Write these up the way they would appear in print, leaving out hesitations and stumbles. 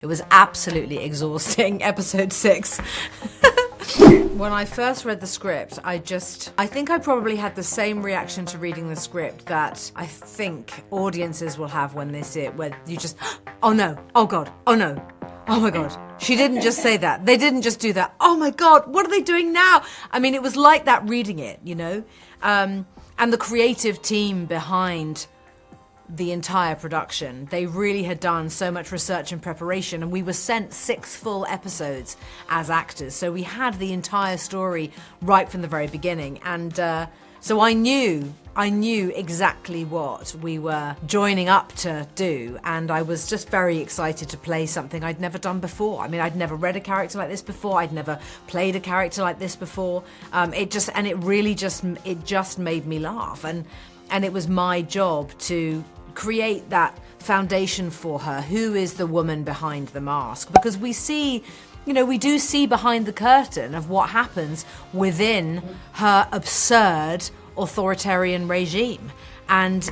It was absolutely exhausting, episode 6. When I first read the script, I think I probably had the same reaction to reading the script that I think audiences will have when they see it, where you just, oh no, oh God, oh no, oh my God. She didn't just say that. They didn't just do that. Oh my God, what are they doing now? I mean, it was like that reading it, you know? And the creative team behind the entire production, they really had done so much research and preparation, and we were sent 6 full episodes as actors, so we had the entire story right from the very beginning. And so I knew exactly what we were joining up to do, and I was just very excited to play something I'd never done before. I mean, I'd never read a character like this before, I'd never played a character like this before. It just made me laugh, and it was my job to create that foundation for her. Who is the woman behind the mask? Because we see, we do see behind the curtain of what happens within her absurd authoritarian regime. And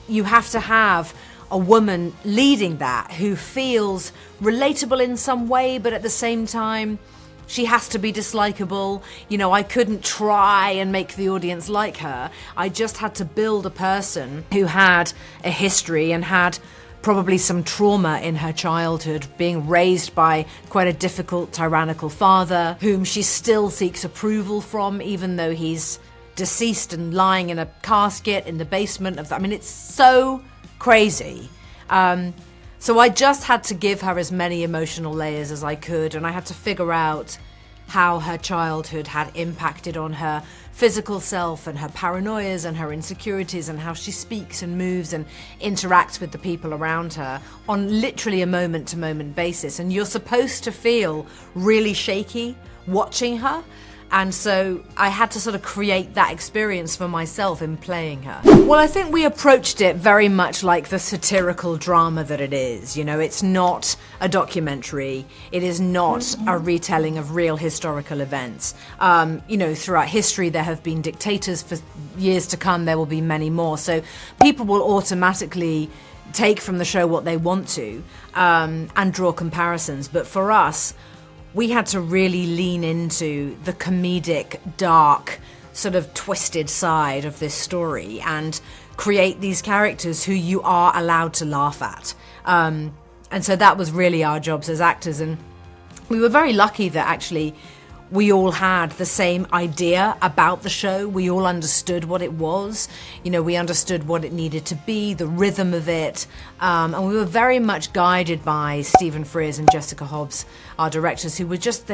you have to have a woman leading that who feels relatable in some way, but at the same time, she has to be dislikable. I couldn't try and make the audience like her. I just had to build a person who had a history and had probably some trauma in her childhood, being raised by quite a difficult, tyrannical father, whom she still seeks approval from, even though he's deceased and lying in a casket in the basement of it's so crazy. So I just had to give her as many emotional layers as I could, and I had to figure out how her childhood had impacted on her physical self and her paranoias and her insecurities, and how she speaks and moves and interacts with the people around her on literally a moment-to-moment basis. And you're supposed to feel really shaky watching her. And so I had to sort of create that experience for myself in playing her. Well, I think we approached it very much like the satirical drama that it is. It's not a documentary. It is not a retelling of real historical events. Throughout history, there have been dictators. For years to come, there will be many more. So people will automatically take from the show what they want to and draw comparisons. But for us, we had to really lean into the comedic, dark, sort of twisted side of this story and create these characters who you are allowed to laugh at. And so that was really our jobs as actors. And we were very lucky that actually we all had the same idea about the show. We all understood what it was. We understood what it needed to be, the rhythm of it. And we were very much guided by Stephen Frears and Jessica Hobbs, our directors, who were just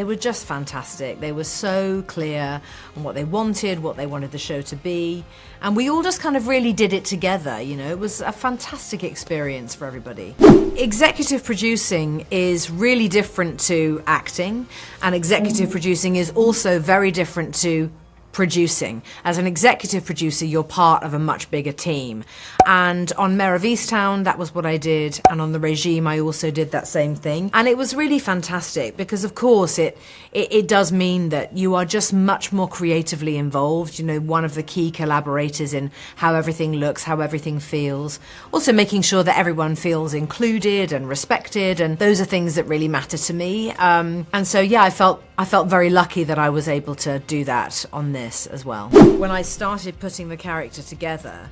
fantastic. They were so clear on what they wanted the show to be. And we all just kind of really did it together. It was a fantastic experience for everybody. Executive producing is really different to acting, and executive producing is also very different to producing. As an executive producer, you're part of a much bigger team. And on Mayor of Easttown, that was what I did. And on the Régimen, I also did that same thing. And it was really fantastic because, of course, it does mean that you are just much more creatively involved. One of the key collaborators in how everything looks, how everything feels. Also making sure that everyone feels included and respected. And those are things that really matter to me. And so, yeah, I felt very lucky that I was able to do that on this as well. When I started putting the character together,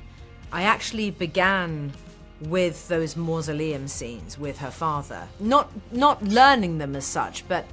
I actually began with those mausoleum scenes with her father. Not learning them as such, but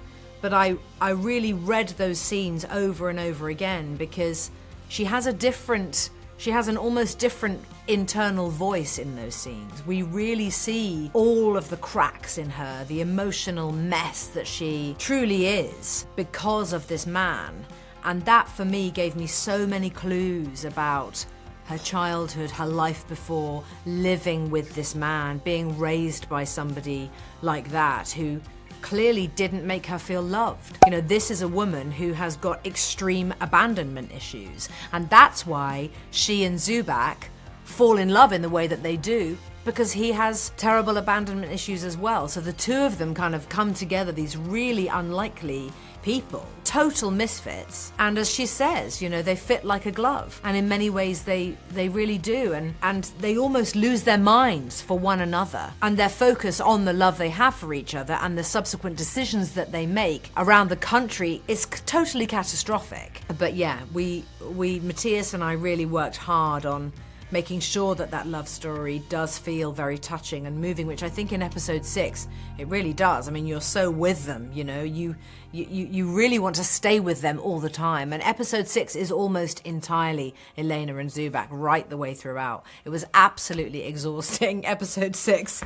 I really read those scenes over and over again because she has an almost different internal voice in those scenes. We really see all of the cracks in her, the emotional mess that she truly is because of this man. And that, for me, gave me so many clues about her childhood, her life before, living with this man, being raised by somebody like that who clearly didn't make her feel loved. This is a woman who has got extreme abandonment issues. And that's why she and Zubak fall in love in the way that they do, because he has terrible abandonment issues as well. So the two of them kind of come together, these really unlikely people, total misfits, and as she says, you know, they fit like a glove, and in many ways they really do, and they almost lose their minds for one another, and their focus on the love they have for each other and the subsequent decisions that they make around the country is totally catastrophic. But yeah, we Matthias and I really worked hard on making sure that that love story does feel very touching and moving, which I think in episode 6 it really does. I mean, you're so with them, you know, you really want to stay with them all the time. And episode 6 is almost entirely Elena and Zubak right the way throughout. It was absolutely exhausting, episode 6.